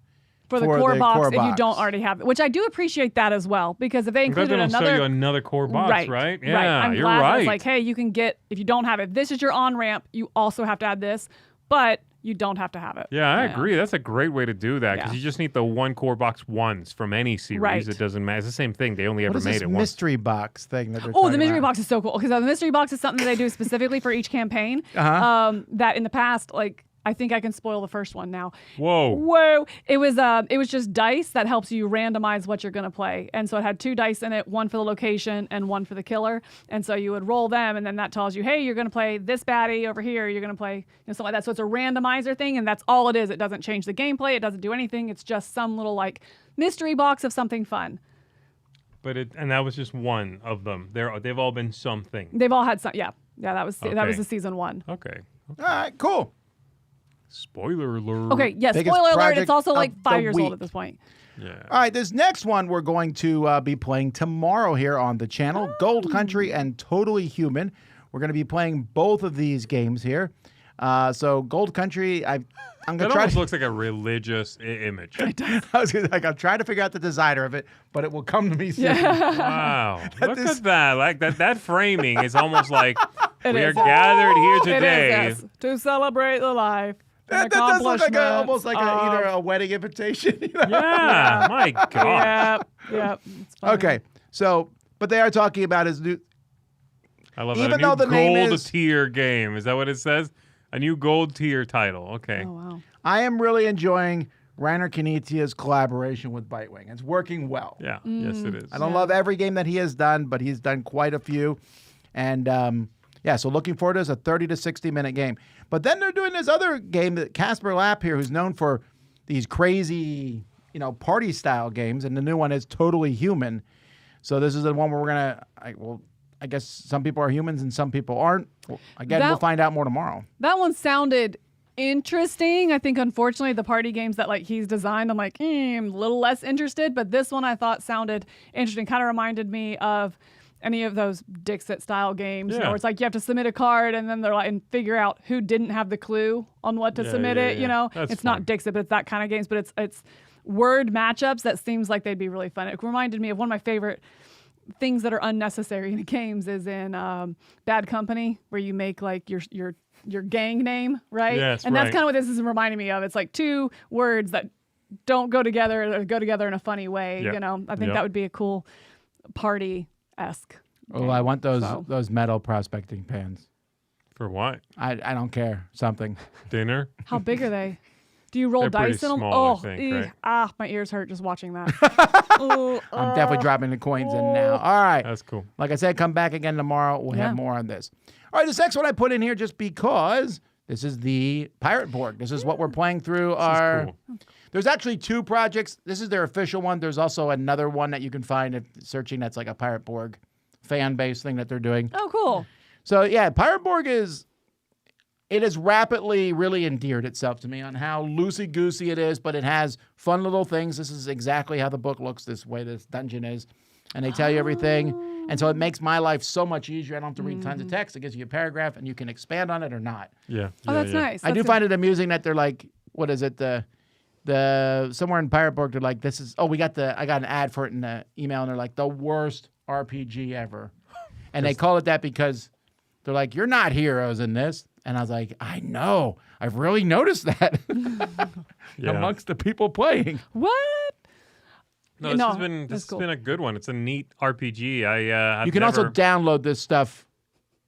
for the core box core if you box. don't already have it, which I do appreciate that as well, because if they I'm glad included they don't sell you another another core box, right? Yeah, right. I'm you're glad that right. it's like, hey, you can get, if you don't have it, this is your on ramp. You also have to add this, but you don't have to have it. Yeah, I agree. That's a great way to do that because Yeah. you just need the one core box once from any series. Right. It doesn't matter. It's the same thing. They only What ever is made this it once. mystery box thing that they're Oh, the talking mystery about? box is so cool because the mystery box is something that they do specifically for each campaign. Uh-huh. That in the past, like I think I can spoil the first one now. Whoa. It was just dice that helps you randomize what you're going to play. And so it had 2 dice in it, one for the location and one for the killer. And so you would roll them, and then that tells you, hey, you're going to play this baddie over here. You're going to play something like that. So it's a randomizer thing, and that's all it is. It doesn't change the gameplay. It doesn't do anything. It's just some little like mystery box of something fun. But and that was just one of them. They've all been something. They've all had some. Yeah. That was the season 1. Okay. All right, cool. Spoiler alert. Okay, yes, Biggest spoiler alert. project It's also like of 5 the years week. old at this point. Yeah. All right, this next one we're going to be playing tomorrow here on the channel, Gold Country and Totally Human. We're going to be playing both of these games here. So Gold Country, I'm going That to try. almost looks like a religious image. I'm trying to figure out the designer of it, but it will come to me soon. Wow. Look at that. Like that framing is almost like It we are is. gathered here It today. is, yes, to celebrate the life. That does look like almost like either a wedding invitation. You know? Yeah, my God. Yep. It's funny. Okay, so but they are talking about his new. I love Even that. A though new the name gold is- tier game. Is that what it says? A new gold tier title. Okay. Oh wow. I am really enjoying Rainer Knizia's collaboration with Bitewing. It's working well. Yeah. Yes, it is. I don't love every game that he has done, but he's done quite a few. And so looking forward to this, a 30 to 60 minute game. But then they're doing this other game that Casper Lapp here, who's known for these crazy, party style games. And the new one is Totally Human. So this is the one where we're going to, I guess some people are humans and some people aren't. Well, again, we'll find out more tomorrow. That one sounded interesting. I think, unfortunately, the party games that he's designed, I'm like, I'm a little less interested. But this one I thought sounded interesting. Kind of reminded me of any of those Dixit style games, where it's like you have to submit a card and then they're like, and figure out who didn't have the clue on what to submit it. That's it's fun. not Dixit, but it's that kind of games. But it's word matchups that seems like they'd be really fun. It reminded me of one of my favorite things that are unnecessary in games is in Bad Company, where you make like your gang name, right? Yes, and that's right. kind of what this is reminding me of. It's like 2 words that don't go together or go together in a funny way. Yep. I think that would be a cool party-esque. Oh, I want those metal prospecting pans. For what? I don't care. Something. Dinner? How big are they? Do you roll They're pretty dice in them? small, I Oh, think, right? my ears hurt just watching that. I'm definitely dropping the coins in now. All right. That's cool. Like I said, come back again tomorrow. We'll have more on this. All right, this next one I put in here just because this is the Pirate Borg. This is what we're playing through our... Cool. There's actually 2 projects. This is their official one. There's also another one that you can find if searching that's like a Pirate Borg fan base thing that they're doing. Oh, cool. So yeah, Pirate Borg it has rapidly really endeared itself to me on how loosey-goosey it is, but it has fun little things. This is exactly how the book looks, this way this dungeon is. And they tell you everything. And so it makes my life so much easier. I don't have to read tons of text. It gives you a paragraph, and you can expand on it or not. Yeah. Oh, that's nice. I do find it amusing that they're like, what is it? The somewhere in Pirate Borg, they're like, this is, I got an ad for it in the email, and they're like, the worst RPG ever. And they call it that because they're like, you're not heroes in this. And I was like, I know. I've really noticed that amongst the people playing. What? No, this has been a good one. It's a neat RPG. You can also download this stuff.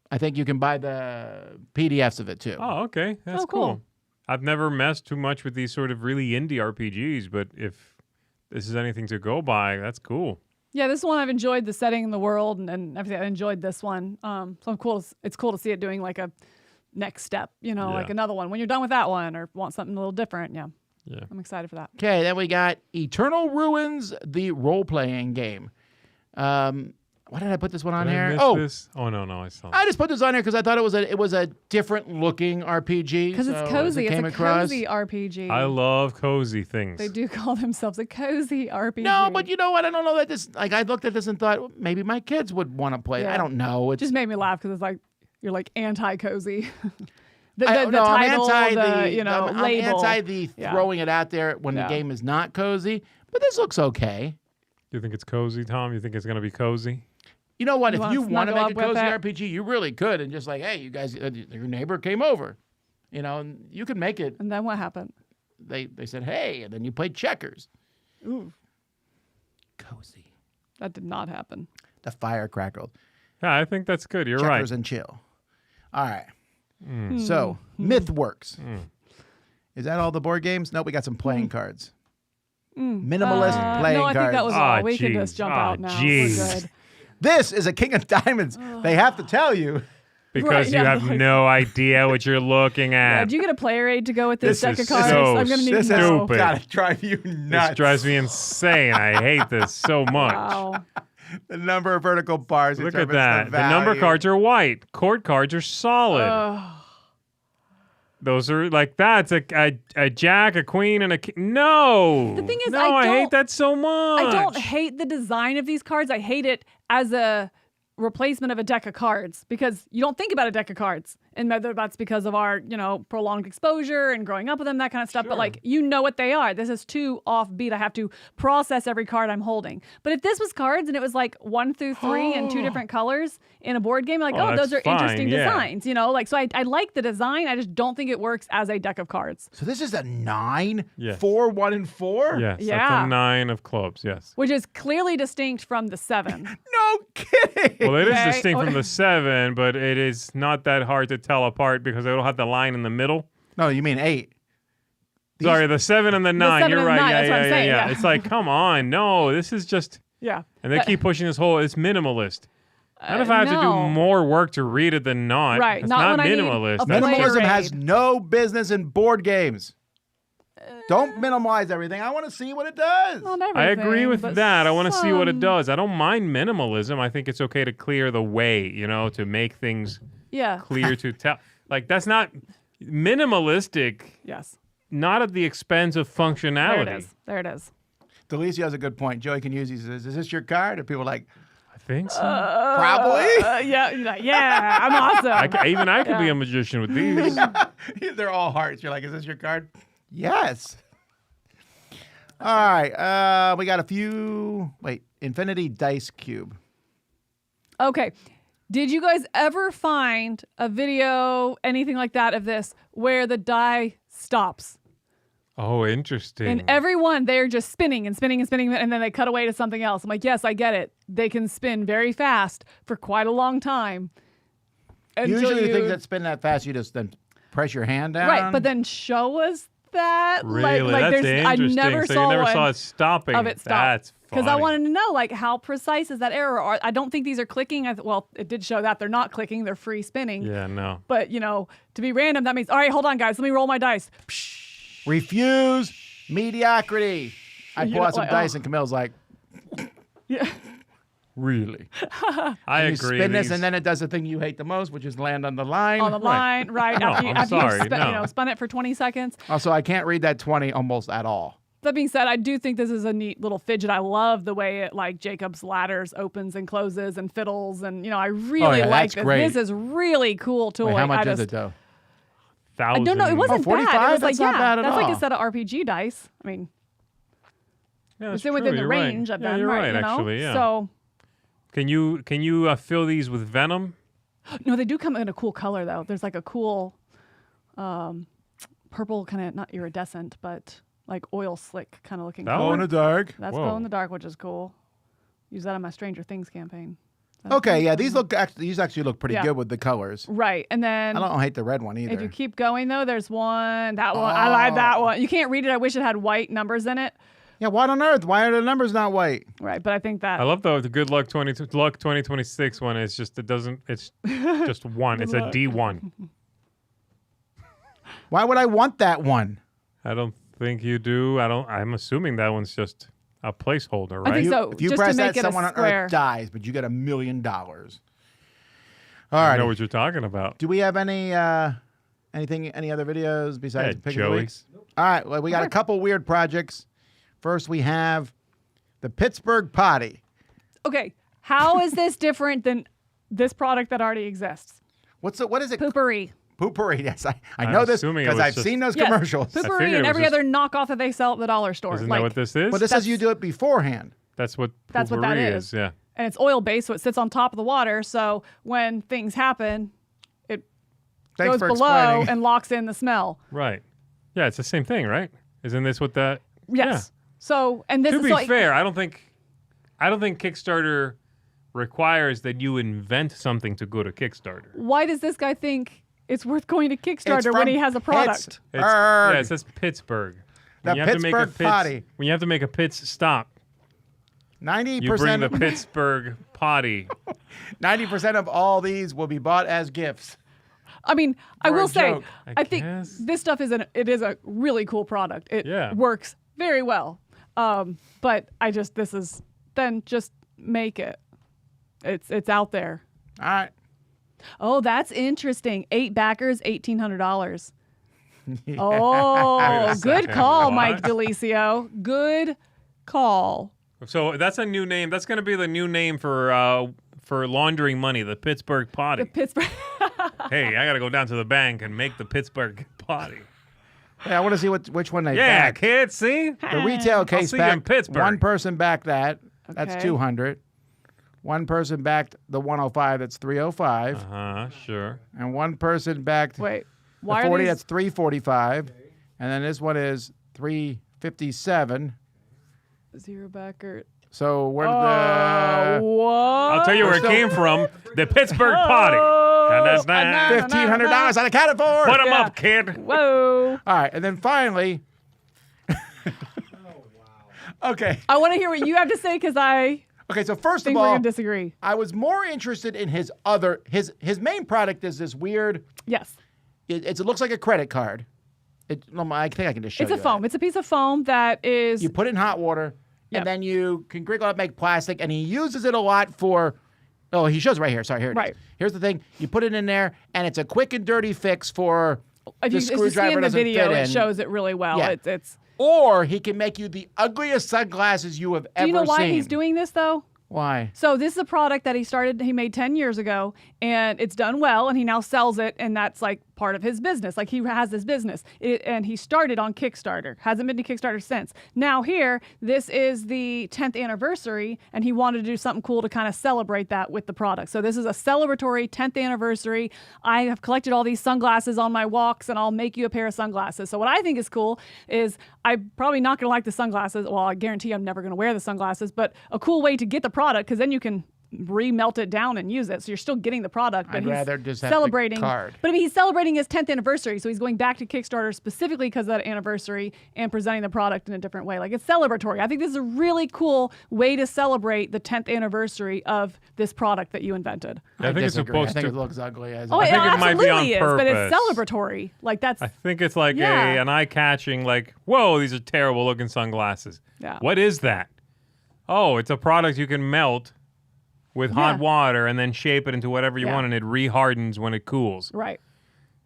I think you can buy the PDFs of it too. Oh, okay. That's cool. I've never messed too much with these sort of really indie RPGs, but if this is anything to go by, that's cool. Yeah, this one I've enjoyed the setting in the world and everything. I enjoyed this one. So I'm cool. It's cool to see it doing like a next step, like another one when you're done with that one or want something a little different. Yeah. I'm excited for that. Okay, then we got Eternal Ruins, the role-playing game. Why did I put this one on here? This? Oh no, I saw. I just put this on here because I thought it was a different looking RPG. Because it's cozy. It's a cozy RPG. I love cozy things. They do call themselves a cozy RPG. No, but you know what? I don't know that this. Like I looked at this and thought well, maybe my kids would want to play it. I don't know. It just made me laugh because it's like you're like anti-cozy. the I'm title, anti label. I'm anti the throwing it out there when the game is not cozy. But this looks okay. You think it's cozy, Tom? You think it's going to be cozy? You know what? You if you want to make a cozy that? RPG, you really could. And just like, hey, you guys, your neighbor came over. And you could make it. And then what happened? They said, hey, and then you played checkers. Ooh. Cozy. That did not happen. The fire crackled. Yeah, I think that's good. You're Checkers right. and chill. All right. So, MythWorks. Is that all the board games? Nope, we got some playing cards. Minimalist playing No, I cards. think that was all. We can just jump out now. We're good. This is a King of Diamonds. They have to tell you. Because you have no idea what you're looking at. Did you get a player aid to go with this deck of cards? So I'm gonna need This to has know. got to drive you nuts. This drives me insane. I hate this so much. Wow. The number of vertical bars. Look at determines that. The number value. cards are white. Court cards are solid. Those are like that's a jack, a queen, and a king. No. The thing is, no, I hate don't- that so much. I don't hate the design of these cards. I hate it as a replacement of a deck of cards because you don't think about a deck of cards. And whether that's because of our, prolonged exposure and growing up with them, that kind of stuff. But like, you know what they are. This is too offbeat. I have to process every card I'm holding. But if this was cards and it was like 1 through 3 and 2 different colors in a board game, like, Oh, those that's are interesting fine, yeah. designs, So I like the design. I just don't think it works as a deck of cards. So this is a 9? Yes. 4, 1, and 4? Yes, that's Yeah. a 9 of clubs. Yes. Which is clearly distinct from the 7. No kidding. Well, it is Okay. distinct from the 7, but it is not that hard to tell apart because they don't have the line in the middle. No, you mean 8. Sorry, the 7 and the 9. 7 You're and right. 9, Yeah, that's what I'm yeah, saying, yeah. yeah. It's like, come on, no, this is just. Yeah. And they keep pushing this whole. It's minimalist. Not if I have to do no. more work to read it than not. Right, It's not not when I need minimalist. a That's player just- Minimalism has aid. no business in board games. Don't minimize everything. I want to see what it does. Not I agree everything, with but that. I want to see what it some. does. I don't mind minimalism. I think it's okay to clear the way, to make things Yeah. clear to tell. Like, that's not minimalistic, Yes. not at the expense of There functionality. it is. There it is. Delicio has a good point. Joey can use these. Is this your card? And people are like, I think so. probably. Yeah. You're like, yeah. I'm awesome. I could be a magician with these. They're all hearts. You're like, is this your card? Yes. All right. We got a few. Wait, Infinity Dice Cube. Okay. Did you guys ever find a video, anything like that of this, where the die stops? Oh, interesting. And every one, they're just spinning and spinning and spinning, and then they cut away to something else. I'm like, yes, I get it. They can spin very fast for quite a long time. Usually, the things that spin that fast, you just then press your hand down. Right, but then show us that. Really? Like That's there's, I interesting. never So saw you never one saw it stopping. of it stop. That's Because I funny. wanted to know, like, how precise is that error? Or, I don't think these are clicking. Well, it did show that they're not clicking; they're free spinning. Yeah, no. But to be random, that means all right. Hold on, guys. Let me roll my dice. Refuse mediocrity. I You pull know, out some like, dice, oh. and Camille's like, Yeah. really? I You agree. spin this, these- and then it does the thing you hate the most, which is land on the line. On the line, right? No, after you, I'm after sorry, you've no. spun it for 20 seconds. Also, I can't read that 20 almost at all. That being said, I do think this is a neat little fidget. I love the way it, like, Jacob's ladders opens and closes and fiddles, and I really yeah, like that's this. great. This is really cool tool. Wait, how much I is just, it though? I Thousand. don't know. It wasn't bad. 45? It was That's like, not bad at that's like all. a set of RPG dice. I mean, Yeah, it's that's within true, the you're right. range of Yeah, them, you're right? right, actually, yeah. So Can you fill these with Venom? no, they do come in a cool color though. There's like a cool purple kind of, not iridescent, but like oil slick kind of looking That color. one? the dark. That's Whoa. glow in the dark, which is cool. Use that on my Stranger Things campaign. Okay, yeah, these actually look pretty Yeah. good with the colors. Right, and then I don't hate the red one either. if you keep going though, there's one. That one, I like that one. You can't read it. I wish it had white numbers in it. Yeah, what on earth? Why are the numbers not white? Right, but I think that I love the Good Luck 2026 one. It's just it's just one. It's a D1. Why would I want that one? I don't think you do. I'm assuming that one's just a placeholder, right? think so. If you just to press make that, it a someone on square. earth dies, but you get $1 million. All I right. know what you're talking about. Do we have any other videos besides Yeah, Pick of the Joey. Weeks? All right. Well, we got a couple weird projects. First, we have the Pittsburgh Potty. Okay, how is this different than this product that already exists? What is it? Poopery. Poopery. Yes, I I'm know this assuming it because was I've just- seen those Yes, commercials. I Poopery figured and it every was other knockoff that they sell at the dollar store. Isn't like, that what this is? But this says you do it beforehand. That's what That's what that poopery is. Yeah. and it's oil based, so it sits on top of the water. So when things happen, it Thanks goes for below explaining. and locks in the smell. Right. Yeah, it's the same thing, right? Isn't this what that? Yes. So and this To is be like, fair, I don't think Kickstarter requires that you invent something to go to Kickstarter. why does this guy think it's worth going to Kickstarter when he has a product. It says Pittsburgh. The Pittsburgh Potty. When you have to make a Pitts stop, 90%. you bring the Pittsburgh Potty. 90% of all these will be bought as gifts. I mean, I will say, joke. I think this stuff is a really cool product. It works very well. But just make it. It's out there. All right. Oh, that's interesting. 8 backers, $1,800. Oh, good call, Mike DeLisio. Good call. So that's a new name. That's going to be the new name for laundering money, the Pittsburgh Potty. The Pittsburgh. Hey, I got to go down to the bank and make the Pittsburgh Potty. Hey, I want to see which one they Yeah, backed. kids, see? The retail case see you in backed. Pittsburgh. One person backed that. That's Okay. 200. One person backed the 105. That's 305. Sure. And one person backed Wait, the why 40. are these? That's 345. And then this one is 357. Zero backer. So where Oh, did the what? I'll tell you where it came from. The Pittsburgh Potty. $1,500 unaccounted for? Put them up, kid. Whoa. All right, and then finally. Okay. I want to hear what you have to say because I Okay. So first think of we're all, going to disagree. I was more interested in his main product is this weird. Yes. It looks like a credit card. I think I can just show It's you. a foam. It's a piece of foam that is. You put it in hot water, Yep. and then you can crinkle it, make plastic, and he uses it a lot for. Oh, he shows it right here. Sorry, here it is. Right. Here's the thing: you put it in there, and it's a quick and dirty fix for if the you see screwdriver in the doesn't video, fit it in. shows it really well. Yeah. It's. Or he can make you the ugliest sunglasses you have ever Do you know why seen. he's doing this though? Why? So this is a product that he made 10 years ago, and it's done well, and he now sells it, and that's like part of his business. Like he has this business, and he started on Kickstarter. Hasn't been to Kickstarter since. Now here, this is the 10th anniversary, and he wanted to do something cool to kind of celebrate that with the product. So this is a celebratory 10th anniversary. I have collected all these sunglasses on my walks, and I'll make you a pair of sunglasses. So what I think is cool is I'm probably not going to like the sunglasses. Well, I guarantee I'm never going to wear the sunglasses, but a cool way to get the product, because then you can remelt it down and use it, so you're still getting the product, but I'd he's rather just have the celebrating card. But I mean, he's celebrating his 10th anniversary, so he's going back to Kickstarter specifically because of that anniversary and presenting the product in a different way. Like, it's celebratory. I think this is a really cool way to celebrate the 10th anniversary of this product that you invented. I think it's disagree. supposed I think to. it looks ugly as Oh, I it think it might be absolutely on is, but it's purpose. celebratory. Like, that's I think it's like Yeah. an eye-catching, like, whoa, these are terrible-looking sunglasses. Yeah. What is that? Oh, it's a product you can melt with hot Yeah. water and then shape it into whatever you Yeah. want, and it rehardens when it cools. right.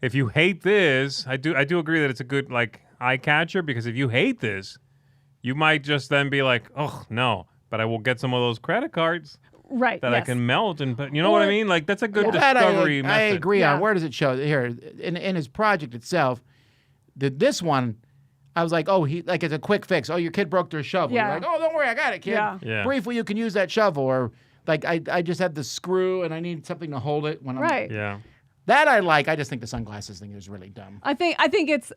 If you hate this, I do agree that it's a good like eye catcher, because if you hate this, you might just then be like, oh no, but I will get some of those credit cards Right. that I yes. can melt and put. You know what I Or- mean? Like that's a good Well, that discovery I method. agree Yeah. on. Where does it show? Here, in his project itself, this one, I was like, oh, it's a quick fix. Oh, your kid broke their shovel. Yeah. You're like, oh, don't worry, I got it, kid. Yeah. Yeah. Briefly, you can use that shovel. Or like, I just had the screw and I need something to hold it when I'm. Right. Yeah. That I like. I just think the sunglasses thing is really dumb. I think it's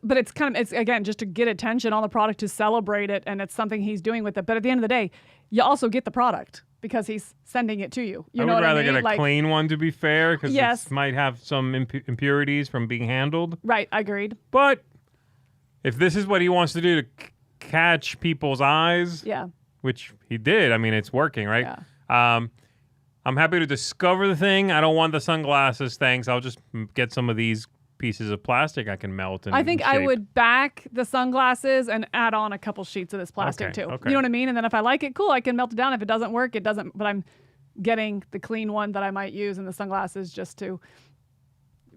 again just to get attention on the product, to celebrate it, and it's something he's doing with it. But at the end of the day, you also get the product because he's sending it to you. You know I would what rather I mean? get a Like, clean one, to be fair, because Yes. it might have some impurities from being handled. Right, agreed. But if this is what he wants to do to catch people's eyes, Yeah. which he did, I mean, it's working, right? Yeah. I'm happy to discover the thing. I don't want the sunglasses, thanks. I'll just get some of these pieces of plastic I can melt and I think I shape. would back the sunglasses and add on a couple sheets of this plastic Okay, too. okay. You know what I mean? And then if I like it, cool, I can melt it down. If it doesn't work, it doesn't. But I'm getting the clean one that I might use in the sunglasses just to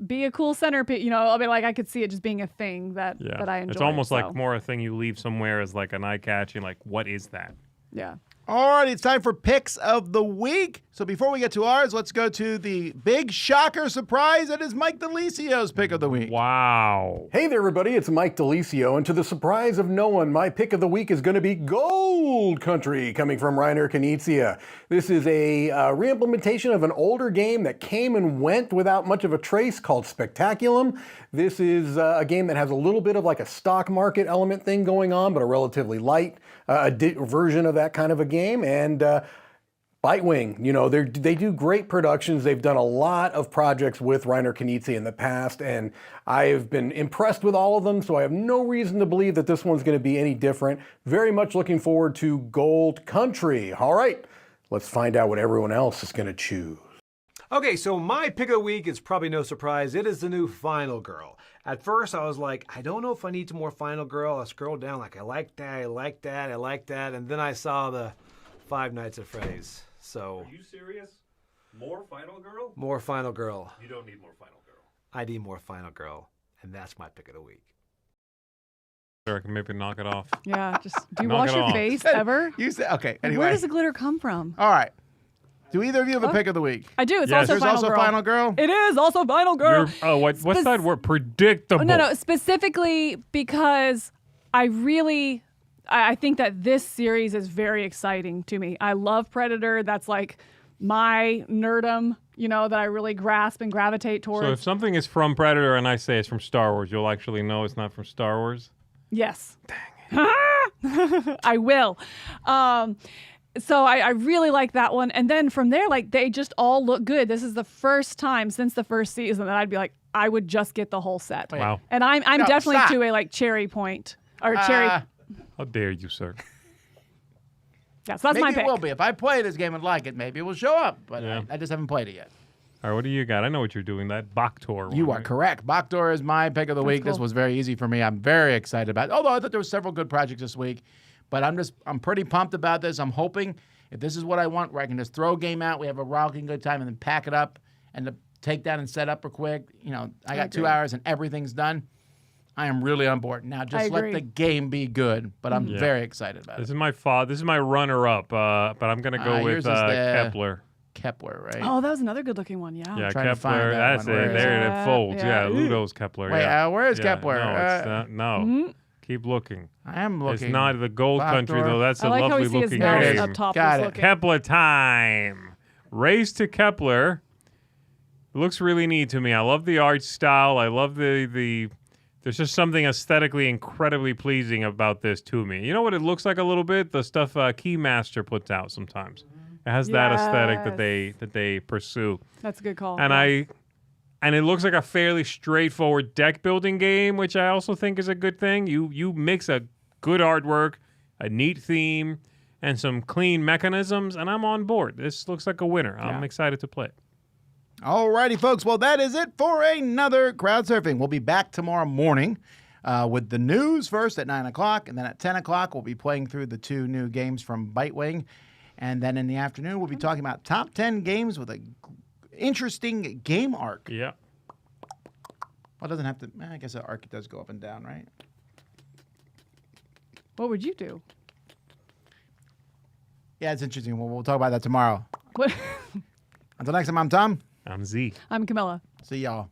be a cool centerpiece. You know, I mean, like I could see it just being a thing that I enjoy. It's almost so, like more a thing you leave somewhere as like an eye-catching, like, what is that? Yeah. All right, it's time for picks of the week. So before we get to ours, let's go to the big shocker surprise. That is Mike DeLisio's pick of the week. Wow. Hey there, everybody, it's Mike DeLisio, and to the surprise of no one, my pick of the week is going to be Gold Country, coming from Reiner Knizia. This is a re-implementation of an older game that came and went without much of a trace called Spectaculum. This is a game that has a little bit of like a stock market element thing going on, but a relatively light version of that kind of a game, and Bitewing, you know, they do great productions. They've done a lot of projects with Reiner Knizia in the past, and I have been impressed with all of them, so I have no reason to believe that this one's going to be any different. Very much looking forward to Gold Country. All right, let's find out what everyone else is going to choose. Okay, so my pick of the week is probably no surprise. It is the new Final Girl. At first, I was like, I don't know if I need some more Final Girl. I scrolled down like, I like that, I like that, I like that, and then I saw the Five Nights at Freddy's. So. Are you serious? More Final Girl? More Final Girl. You don't need more Final Girl. I need more Final Girl, and that's my pick of the week. Or I can maybe knock it off. Yeah, just do you Knock wash it your off. face ever? You said okay. Anyway, Where does the glitter come from? all right. Do either of you have a pick of the week? I do. It's Yes. also There's Final also Girl. Final Girl. It is also Final Girl. What's that word? Predictable. No, specifically because I think that this series is very exciting to me. I love Predator. That's like my nerdum, you know, that I really grasp and gravitate towards. So if something is from Predator and I say it's from Star Wars, you'll actually know it's not from Star Wars? Yes. Dang it. I will. So I really like that one. And then from there, like, they just all look good. This is the first time since the first season that I'd be like, I would just get the whole set. Wow. And I'm No, definitely stop. to a like cherry point or cherry. How dare you, sir? Yeah, so that's my Maybe pick. it will be. If I play this game and like it, maybe it will show up. But Yeah. I just haven't played it yet. All right, what do you got? I know what you're doing. That Boktor one. You are right? correct. Boktor is my pick of the week. This cool. was very easy for me. I'm very excited about it. Although I thought there were several good projects this week. But I'm pretty pumped about this. I'm hoping if this is what I want, where I can just throw a game out, we have a rocking good time, and then pack it up and to take down and set up real quick. You know, I got 2 hours and everything's done. I am really on board. Now just let agree. the game be good. But I'm very excited about This it. is my runner-up, but I'm gonna go with yours is the- Kepler. Kepler, right? Oh, that was another good looking one. Yeah. Yeah, trying to find Kepler. that That's one. it. Where is There it? it folds. Yeah. Yeah, LUDOS Kepler. Wait, yeah. where is Yeah, Kepler? No, it's not. No. Keep looking. I am looking. It's not the Gold Country Boktor. though. That's I a like how lovely we see his looking nose There it game. up top. Got is it. looking. Kepler time. Race to Kepler. It looks really neat to me. I love the art style. I love the there's just something aesthetically incredibly pleasing about this to me. You know what it looks like a little bit? The stuff Keymaster puts out sometimes. It has that aesthetic that they pursue. That's a good call. And it looks like a fairly straightforward deck building game, which I also think is a good thing. You mix a good artwork, a neat theme, and some clean mechanisms, and I'm on board. This looks like a winner. I'm excited to play it. Alrighty, folks. Well, that is it for another Crowdsurfing. We'll be back tomorrow morning with the news first at 9 o'clock, and then at 10 o'clock, we'll be playing through the 2 new games from Bitewing. And then in the afternoon, we'll be talking about top 10 games with an interesting game arc. Yeah. Well, it doesn't have to. I guess the arc does go up and down, right? What would you do? Yeah, it's interesting. We'll talk about that tomorrow. What? Until next time, I'm Tom. I'm Z. I'm Camilla. See y'all.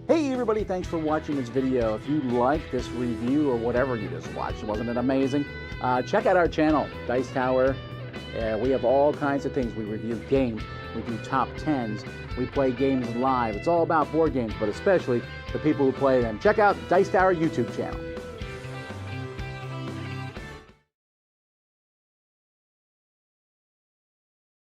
Hey everybody, thanks for watching this video. If you liked this review or whatever you just watched, wasn't it amazing? Check out our channel, Dice Tower. We have all kinds of things. We review games, we do top 10s, we play games live. It's all about board games, but especially the people who play them. Check out Dice Tower YouTube channel.